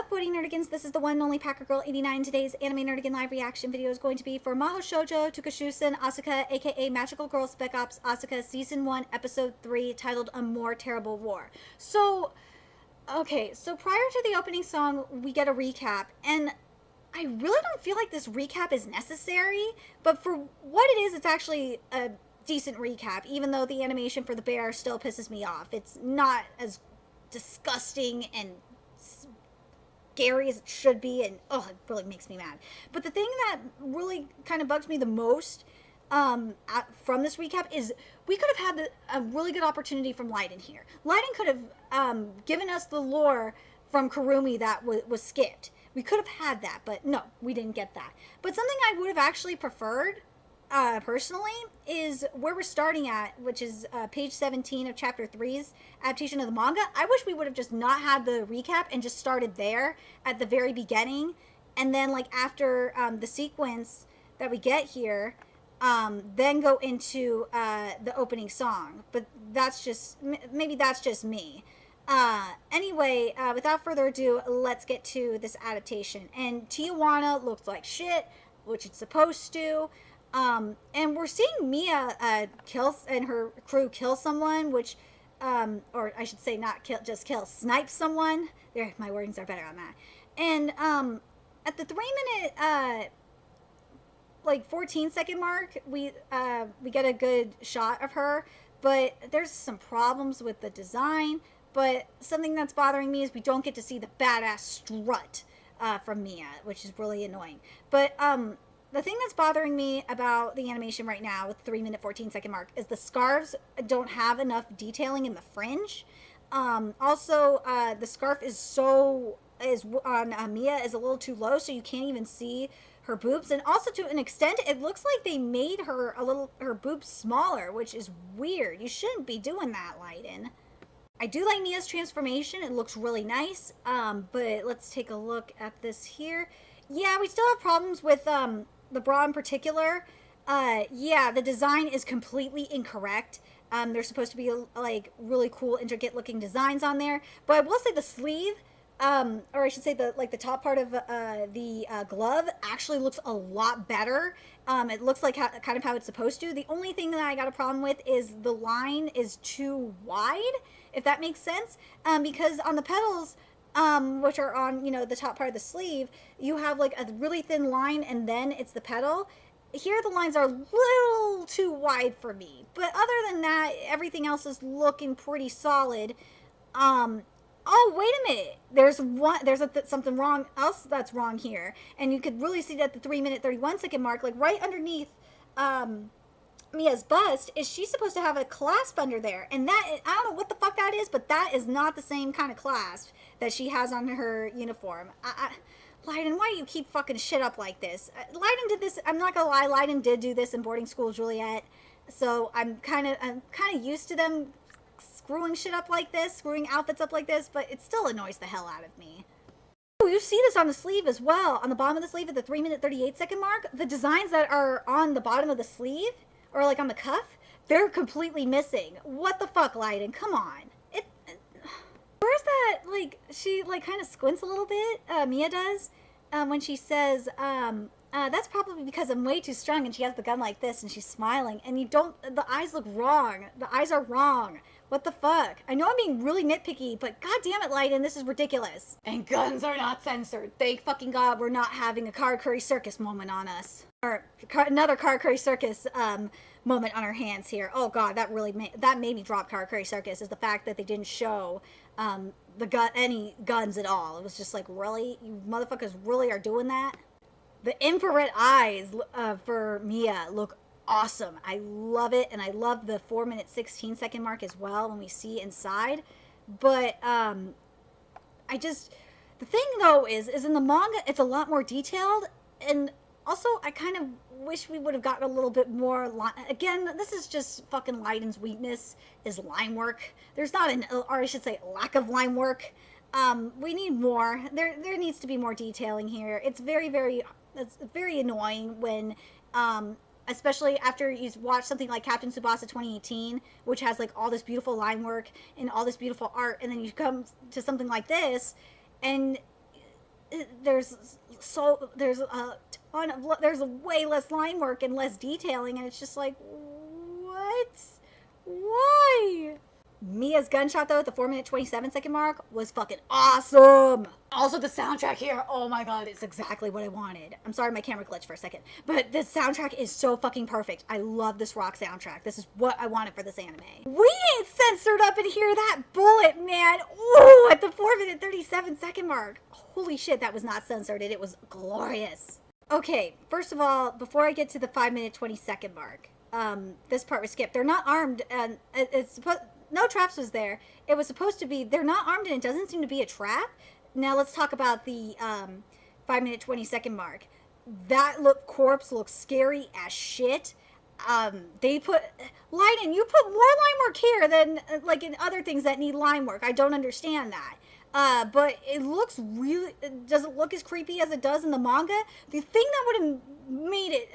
up, Woody Nerdigans? This is the one and only Packer Girl 89. Today's Anime Nerdigan live reaction video is going to be for Mahou Shoujo Tokushusen Asuka, aka Magical Girl Spec-Ops Asuka, Season 1, Episode 3, titled A More Terrible War. So, okay, so prior to the opening song, we get a recap, and I really don't feel like this recap is necessary, but for what it is, it's actually a decent recap, even though the animation for the bear still pisses me off. It's not as disgusting and scary as it should be, and oh, it really makes me mad. But the thing that really kind of bugs me the most from this recap is we could have had a really good opportunity from Leiden here. Leiden could have given us the lore from Kurumi that was skipped. We could have had that, but no, we didn't get that. But something I would have actually preferred, personally, is where we're starting at, which is page 17 of chapter 3's adaptation of the manga. I wish we would have just not had the recap and just started there at the very beginning, and then like after the sequence that we get here, then go into the opening song. But that's just, maybe that's just me. Anyway, without further ado, let's get to this adaptation. And Tijuana looks like shit, which it's supposed to. And we're seeing Mia and her crew kill someone, which, or I should say not kill, just kill, snipe someone. There, my wordings are better on that. And at the 3-minute, like 14-second mark, we get a good shot of her, but there's some problems with the design. But something that's bothering me is we don't get to see the badass strut from Mia, which is really annoying. But the thing that's bothering me about the animation right now with the 3-minute 14-second mark is the scarves don't have enough detailing in the fringe. Also, the scarf on Mia is a little too low, so you can't even see her boobs. And also, to an extent, it looks like they made her her boobs smaller, which is weird. You shouldn't be doing that, Leiden. I do like Mia's transformation. It looks really nice. But let's take a look at this here. Yeah, we still have problems with the bra in particular. Yeah, the design is completely incorrect. There's supposed to be like really cool, intricate looking designs on there. But I will say the sleeve, or I should say the top part of the glove actually looks a lot better. It looks like kind of how it's supposed to. The only thing that I got a problem with is the line is too wide, if that makes sense. Because on the pedals, which are on, you know, the top part of the sleeve, you have like a really thin line and then it's the pedal. Here the lines are a little too wide for me. But other than that, everything else is looking pretty solid. Oh, wait a minute. There's something wrong else that's wrong here. And you could really see that the 3-minute 31-second mark, like right underneath Mia's bust, is she's supposed to have a clasp under there. And that, I don't know what the fuck that is, but that is not the same kind of clasp that she has on her uniform. Leiden, why do you keep fucking shit up like this? Leiden did this, I'm not gonna lie, Leiden did do this in Boarding School Juliet. So I'm kind of used to them screwing shit up like this, screwing outfits up like this, but it still annoys the hell out of me. Oh, you see this on the sleeve as well. On the bottom of the sleeve at the 3-minute 38-second mark, the designs that are on the bottom of the sleeve, or like on the cuff, they're completely missing. What the fuck, Leiden? Come on. Where's that, like, she like kind of squints a little bit, Mia does, when she says, that's probably because I'm way too strong, and she has the gun like this, and she's smiling, and the eyes look wrong. The eyes are wrong. What the fuck? I know I'm being really nitpicky, but god damn it, Leiden, this is ridiculous. And guns are not censored. Thank fucking god we're not having a Karakuri Circus moment on us. Or another Karakuri Circus moment on our hands here. Oh god, that made me drop Karakuri Circus, is the fact that they didn't show any guns at all. It was just like, really? You motherfuckers really are doing that? The infrared eyes for Mia look awesome. I love it, and I love the 4-minute 16-second mark as well when we see inside. But the thing though is in the manga it's a lot more detailed, and also I kind of wish we would have gotten a little bit more again, this is just fucking Leiden's weakness, is line work. There's not or I should say lack of line work. We need more. There needs to be more detailing here. It's very annoying when especially after you watch something like Captain Tsubasa 2018, which has like all this beautiful line work and all this beautiful art, and then you come to something like this, and there's a ton of, there's way less line work and less detailing, and it's just like, what? Why? Mia's gunshot, though, at the 4-minute 27-second mark was fucking awesome. Also, the soundtrack here, oh my god, it's exactly what I wanted. I'm sorry my camera glitched for a second, but this soundtrack is so fucking perfect. I love this rock soundtrack. This is what I wanted for this anime. We ain't censored up in here, that bullet, man. Ooh, at the 4-minute 37-second mark. Holy shit, that was not censored, and it was glorious. Okay, first of all, before I get to the 5-minute 20-second mark, this part was skipped. They're not armed, and it's supposed... No traps was there. It was supposed to be, they're not armed and it doesn't seem to be a trap. Now let's talk about the 5-minute 20-second mark. That corpse looks scary as shit. They put, Leiden, you put more line work here than like in other things that need line work. I don't understand that. But it looks really, does it look as creepy as it does in the manga? The thing that would have made it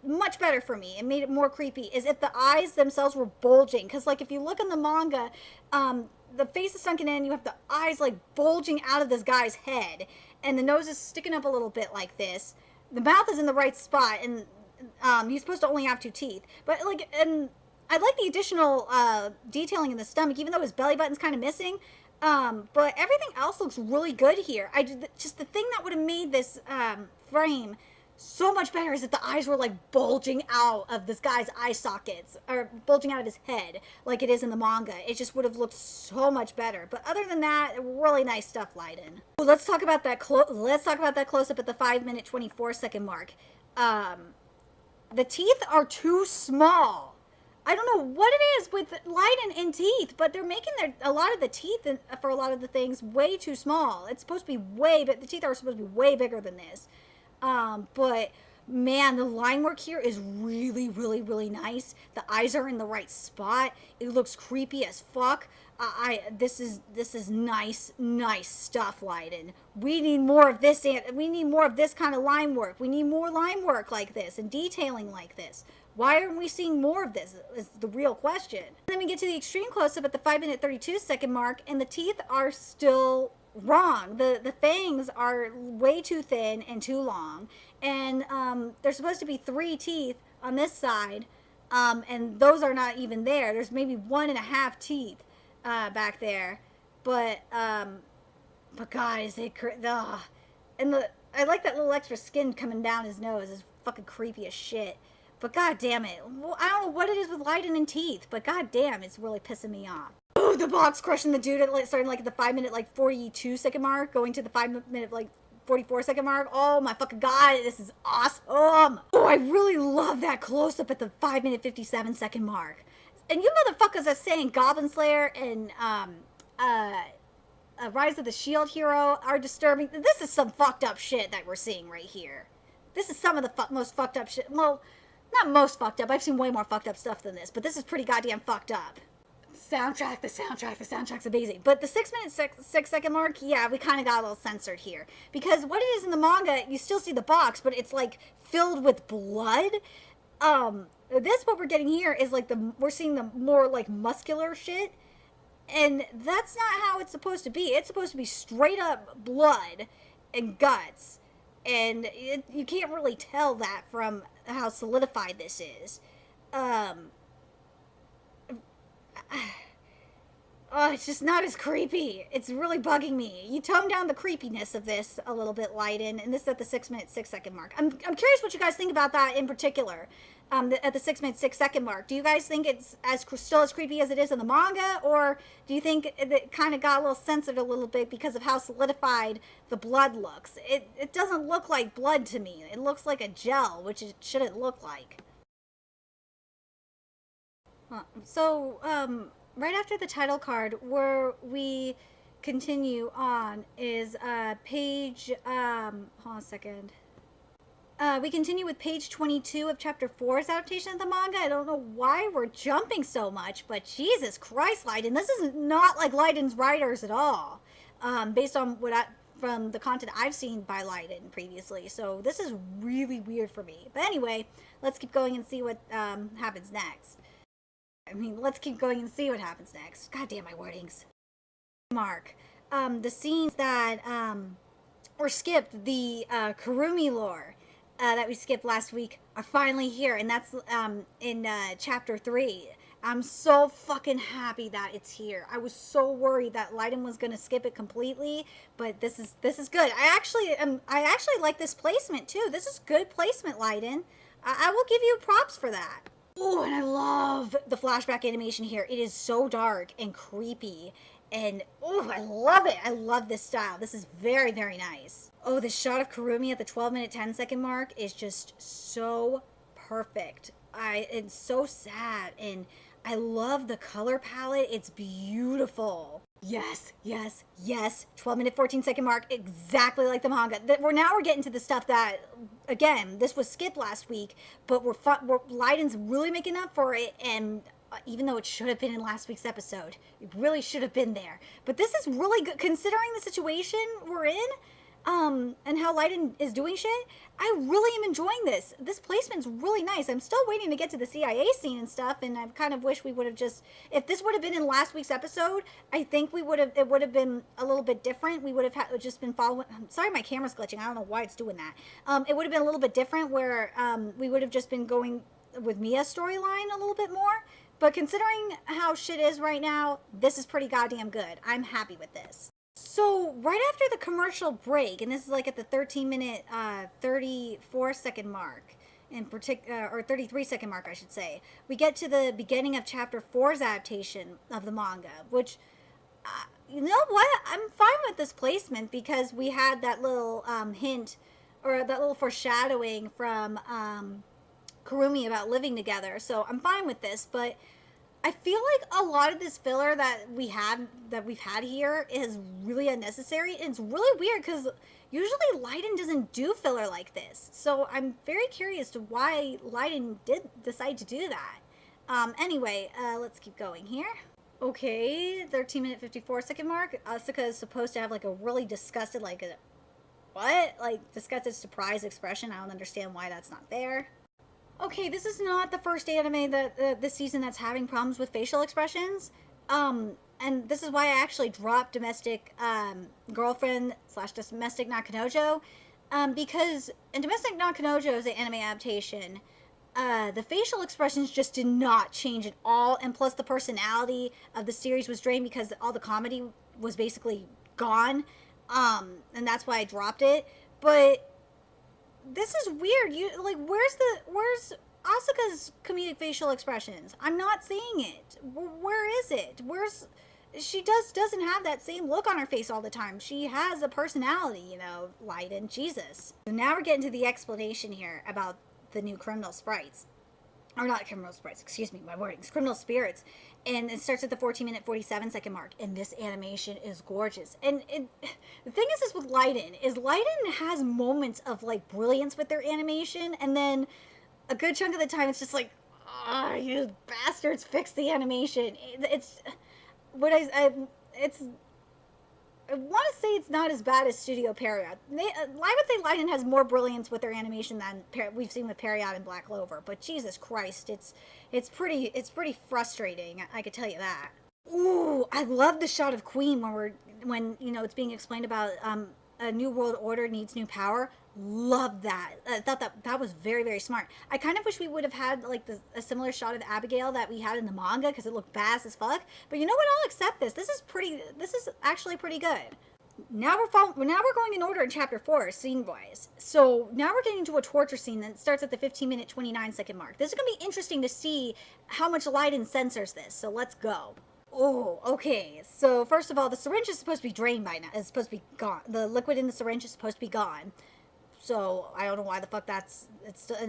much better for me and made it more creepy is if the eyes themselves were bulging, because like if you look in the manga, the face is sunken in, you have the eyes like bulging out of this guy's head, and the nose is sticking up a little bit like this, the mouth is in the right spot, and he's supposed to only have 2 teeth, but like, and I like the additional detailing in the stomach, even though his belly button's kind of missing, but everything else looks really good here. Just the thing that would have made this frame so much better is if the eyes were like bulging out of this guy's eye sockets, or bulging out of his head like it is in the manga. It just would have looked so much better. But other than that, really nice stuff, Leiden. Let's talk about that close up at the 5-minute 24-second mark. The teeth are too small. I don't know what it is with Leiden and teeth, but they're making a lot of the teeth for a lot of the things way too small. It's supposed to be but the teeth are supposed to be way bigger than this. But man, the line work here is really, really, really nice. The eyes are in the right spot. It looks creepy as fuck. This is nice stuff, Leiden. We need more of this, we need more of this kind of line work. We need more line work like this and detailing like this. Why aren't we seeing more of this is the real question. Then we get to the extreme close-up at the 5-minute 32-second mark, and the teeth are still wrong. The fangs are way too thin and too long, and there's supposed to be 3 teeth on this side, and those are not even there. There's maybe 1.5 teeth back there, but God, is it and I like that little extra skin coming down his nose. It's fucking creepy as shit. But god damn it, well, I don't know what it is with Leiden and teeth, but god damn, it's really pissing me off. Oh, the box crushing the dude at starting like at the 5-minute 42-second mark, going to the 5-minute 44-second mark. Oh my fucking god, this is awesome. Oh, I really love that close-up at the 5-minute 57-second mark. And you motherfuckers are saying Goblin Slayer and Rise of the Shield Hero are disturbing. This is some fucked up shit that we're seeing right here. This is some of the most fucked up shit. Well, not most fucked up. I've seen way more fucked up stuff than this, but this is pretty goddamn fucked up. The soundtrack's amazing. But the 6-minute 6-second mark, yeah, we kind of got a little censored here. Because what it is in the manga, you still see the box, but it's like filled with blood. What we're getting here is like we're seeing the more like muscular shit. And that's not how it's supposed to be. It's supposed to be straight up blood and guts. And you can't really tell that from how solidified this is. Oh, it's just not as creepy. It's really bugging me. You tone down the creepiness of this a little bit, Leiden, and this is at the 6-minute 6-second mark. I'm curious what you guys think about that in particular. At the 6-minute 6-second mark, do you guys think it's still as creepy as it is in the manga, or do you think it kind of got a little censored a little bit because of how solidified the blood looks? It doesn't look like blood to me. It looks like a gel, which it shouldn't look like. Right after the title card, where we continue on, is page, hold on a second. We continue with page 22 of chapter 4's adaptation of the manga. I don't know why we're jumping so much, but Jesus Christ, Leiden, this is not like Leiden's writers at all, based on from the content I've seen by Leiden previously. So this is really weird for me. But anyway, let's keep going and see what happens next. Let's keep going and see what happens next. God damn my wordings. Mark. The scenes that or skipped, the Kurumi lore that we skipped last week are finally here, and that's in chapter 3. I'm so fucking happy that it's here. I was so worried that Leiden was gonna skip it completely, but this is good. I actually like this placement too. This is good placement, Leiden. I will give you props for that. Oh, and I love the flashback animation here. It is so dark and creepy. And, oh, I love it. I love this style. This is very, very nice. Oh, the shot of Kurumi at the 12-minute, 10-second mark is just so perfect. It's so sad. And I love the color palette. It's beautiful. Yes, yes, yes. 12-minute, 14-second mark, exactly like the manga. We're getting to the stuff that, again, this was skipped last week, but Leiden's really making up for it, and even though it should have been in last week's episode, it really should have been there. But this is really good, considering the situation we're in, and how Leiden is doing shit. I really am enjoying this. This placement's really nice. I'm still waiting to get to the CIA scene and stuff, and I kind of wish we would have just, if this would have been in last week's episode, I think it would have been a little bit different. We would have just been following, I'm sorry my camera's glitching, I don't know why it's doing that. It would have been a little bit different where we would have just been going with Mia's storyline a little bit more. But considering how shit is right now, this is pretty goddamn good. I'm happy with this. So, right after the commercial break, and this is like at the 13-minute, 34-second mark, or 33-second mark, I should say, we get to the beginning of Chapter 4's adaptation of the manga, which, you know what? I'm fine with this placement because we had that little hint, or that little foreshadowing from Kurumi about living together, so I'm fine with this, but I feel like a lot of this filler that we've had here is really unnecessary, and it's really weird because usually Leiden doesn't do filler like this. So I'm very curious to why Leiden did decide to do that. Anyway, let's keep going here. Okay, 13-minute, 54-second mark. Asuka is supposed to have like a really disgusted, disgusted surprise expression. I don't understand why that's not there. Okay, this is not the first anime that this season that's having problems with facial expressions. And this is why I actually dropped Domestic Girlfriend / Domestic Nakanojo. Because in Domestic Nakanojo's anime adaptation, the facial expressions just did not change at all. And plus the personality of the series was drained because all the comedy was basically gone. And that's why I dropped it. But this is weird. Where's Asuka's comedic facial expressions? I'm not seeing it. Where is it? She doesn't have that same look on her face all the time. She has a personality, you know, Leiden. Jesus. So now we're getting to the explanation here about the new criminal sprites. Or not criminal sprites, excuse me, my wordings. Criminal spirits. And it starts at the 14-minute, 47-second mark. And this animation is gorgeous. And the thing is with Leiden, has moments of, like, brilliance with their animation. And then a good chunk of the time, it's just like, ah, oh, you bastards, fix the animation. I want to say it's not as bad as Studio Period. I would say Leiden has more brilliance with their animation than we've seen with Period and Black Clover. But Jesus Christ, it's pretty frustrating. I could tell you that. Ooh, I love the shot of Queen when you know it's being explained about a new world order needs new power. Love that. I thought that was very, very smart. I kind of wish we would have had like a similar shot of Abigail that we had in the manga because it looked badass as fuck. But you know what? I'll accept this. This is actually pretty good. Now we're going in order in chapter 4, scene-wise. So now we're getting to a torture scene that starts at the 15-minute, 29-second mark. This is going to be interesting to see how much Leiden censors this. So let's go. Oh, okay. So first of all, the syringe is supposed to be drained by now. It's supposed to be gone. The liquid in the syringe is supposed to be gone. So I don't know why the fuck it's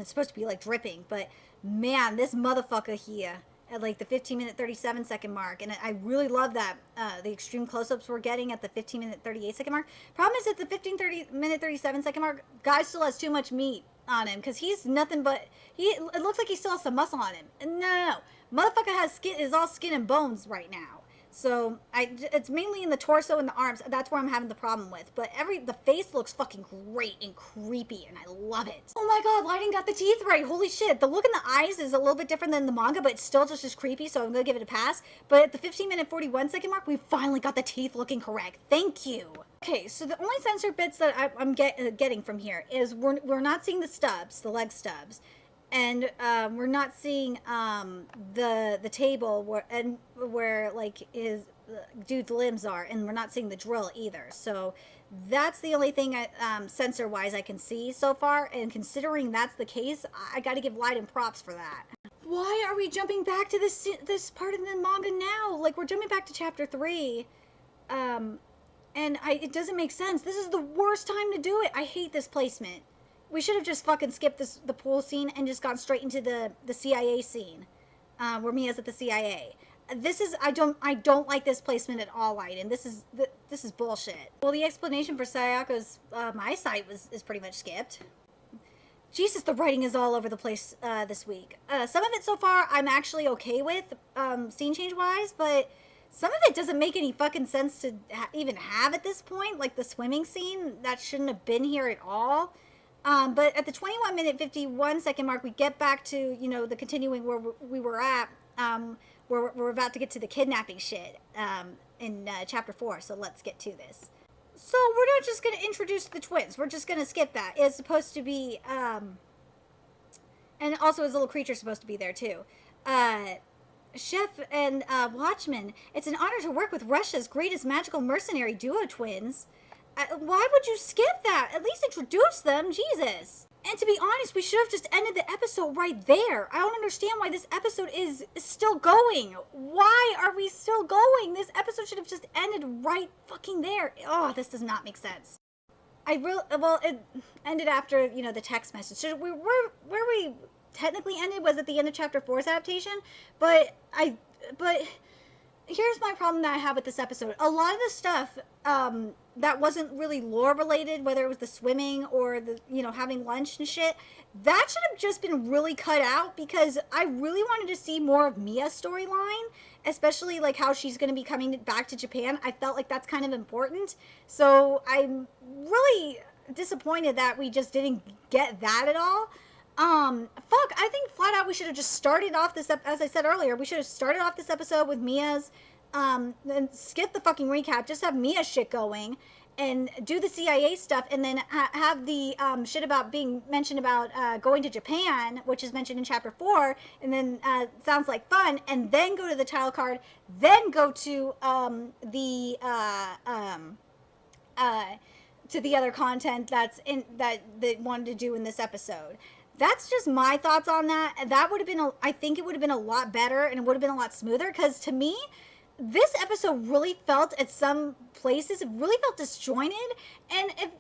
supposed to be like dripping, but man, this motherfucker here at like the 15-minute, 37-second mark, and I really love that the extreme close-ups we're getting at the 15-minute, 38-second mark. Problem is at the 15-minute, 37-second mark, guy still has too much meat on him because he's nothing but it looks like he still has some muscle on him. No, motherfucker is all skin and bones right now. So it's mainly in the torso and the arms. That's where I'm having the problem with. But the face looks fucking great and creepy, and I love it. Oh my god, Leiden got the teeth right. Holy shit. The look in the eyes is a little bit different than the manga, but it's still just as creepy, so I'm gonna give it a pass. But at the 15-minute, 41-second mark, we finally got the teeth looking correct. Thank you. Okay, so the only censored bits that I'm getting from here is we're not seeing the stubs, the leg stubs, and we're not seeing the table where like his dude's limbs are, and we're not seeing the drill either. So that's the only thing censor wise I can see so far. And considering that's the case, I got to give Leiden props for that. Why are we jumping back to this part of the manga now? Like, we're jumping back to chapter 3. And it doesn't make sense. This is the worst time to do it. I hate this placement. We should have just fucking skipped the pool scene and just gone straight into the CIA scene, where Mia's at the CIA. I don't like this placement at all, Leiden. This is bullshit. Well, the explanation for Sayaka's eyesight is pretty much skipped. Jesus, the writing is all over the place this week. Some of it so far I'm actually okay with, scene change wise, but some of it doesn't make any fucking sense to even have at this point, like the swimming scene. That shouldn't have been here at all. But at the 21-minute 51-second mark, we get back to, you know, the continuing where we were at, where we're about to get to the kidnapping shit in chapter 4. So let's get to this. So we're not just going to introduce the twins. We're just going to skip that. It's supposed to be, and also his little creature's supposed to be there too. Chef and Watchman, it's an honor to work with Russia's greatest magical mercenary duo twins. Why would you skip that? At least introduce them, Jesus. And to be honest, we should have just ended the episode right there. I don't understand why this episode is still going. Why are we still going? This episode should have just ended right fucking there. Oh, this does not make sense. Well, it ended after, you know, the text message. So where we technically ended was at the end of chapter 4's adaptation, but here's my problem that I have with this episode. A lot of the stuff that wasn't really lore related, whether it was the swimming or the, you know, having lunch and shit, that should have just been really cut out, because I really wanted to see more of Mia's storyline, especially like how she's going to be coming back to Japan. I felt like that's kind of important. So I'm really disappointed that we just didn't get that at all. I think flat out we should have just started off this, as I said earlier, we should have started off this episode with Mia's, and skip the fucking recap, just have Mia's shit going, and do the CIA stuff, and then have the, shit about being mentioned about, going to Japan, which is mentioned in chapter 4, and then, sounds like fun, and then go to the title card, then go to, the other content that's in, that they wanted to do in this episode. That's just my thoughts on that. That would have been, I think it would have been a lot better, and it would have been a lot smoother, because to me, this episode really felt, at some places, it really felt disjointed, and it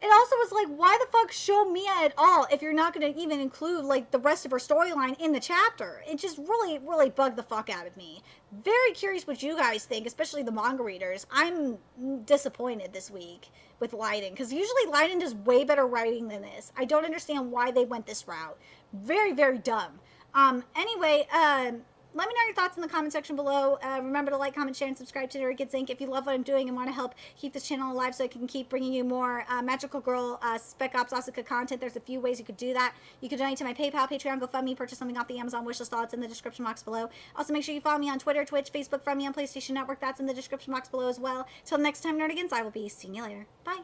also was like, why the fuck show Mia at all if you're not going to even include, like, the rest of her storyline in the chapter? It just really, really bugged the fuck out of me. Very curious what you guys think, especially the manga readers. I'm disappointed this week with Leiden, because usually Leiden does way better writing than this. I don't understand why they went this route. Very, very dumb. Anyway, let me know your thoughts in the comment section below. Remember to like, comment, share, and subscribe to Nerd Kids Inc. if you love what I'm doing and want to help keep this channel alive so I can keep bringing you more Magical Girl Spec-Ops Asuka content. There's a few ways you could do that. You could donate to my PayPal, Patreon, GoFundMe, purchase something off the Amazon wishlist. All it's in the description box below. Also, make sure you follow me on Twitter, Twitch, Facebook, friend me on PlayStation Network. That's in the description box below as well. Till next time, Nerdigans, I will be seeing you later. Bye.